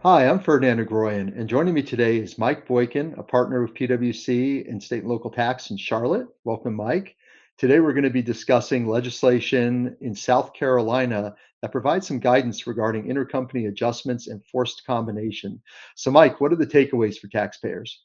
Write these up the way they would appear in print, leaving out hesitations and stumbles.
Hi, I'm Ferdinand Agroyan, and joining me today is Mike Boykin, a partner with PwC in state and local tax in Charlotte. Welcome, Mike. Today, we're going to be discussing legislation in South Carolina that provides some guidance regarding intercompany adjustments and forced combination. So, Mike, what are the takeaways for taxpayers?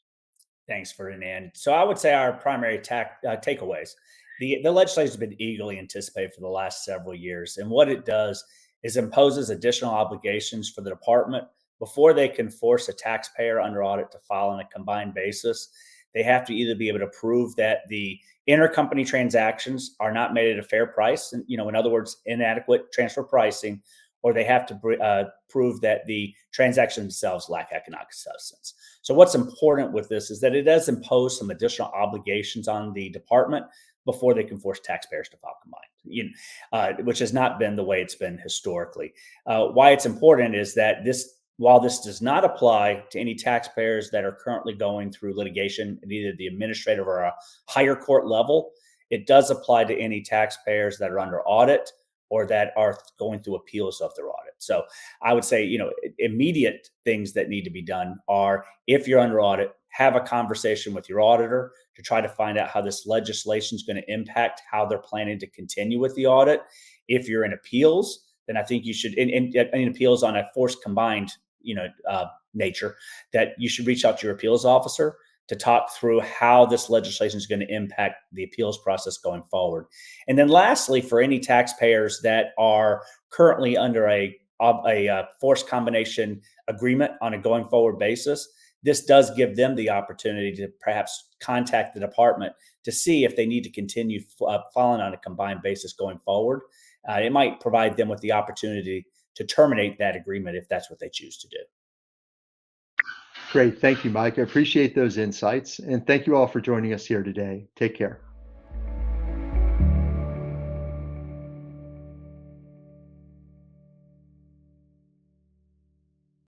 Thanks, Ferdinand. So I would say our primary takeaways. The legislation has been eagerly anticipated for the last several years. And what it does is imposes additional obligations for the department before they can force a taxpayer under audit to file on a combined basis. They have to either be able to prove that the intercompany transactions are not made at a fair price, and in other words, inadequate transfer pricing, or they have to prove that the transactions themselves lack economic substance. So what's important with this is that it does impose some additional obligations on the department before they can force taxpayers to file combined, which has not been the way it's been historically. Why it's important is that while this does not apply to any taxpayers that are currently going through litigation at either the administrative or a higher court level, it does apply to any taxpayers that are under audit or that are going through appeals of their audit. So I would say, immediate things that need to be done are, if you're under audit, have a conversation with your auditor to try to find out how this legislation is going to impact how they're planning to continue with the audit. If you're in appeals, then I think you should, in appeals on a forced combined, nature, that you should reach out to your appeals officer to talk through how this legislation is going to impact the appeals process going forward. And then lastly, for any taxpayers that are currently under a forced combination agreement on a going forward basis, this does give them the opportunity to perhaps contact the department to see if they need to continue filing on a combined basis going forward. It might provide them with the opportunity to terminate that agreement if that's what they choose to do. Great. Thank you, Mike. I appreciate those insights. And thank you all for joining us here today. Take care.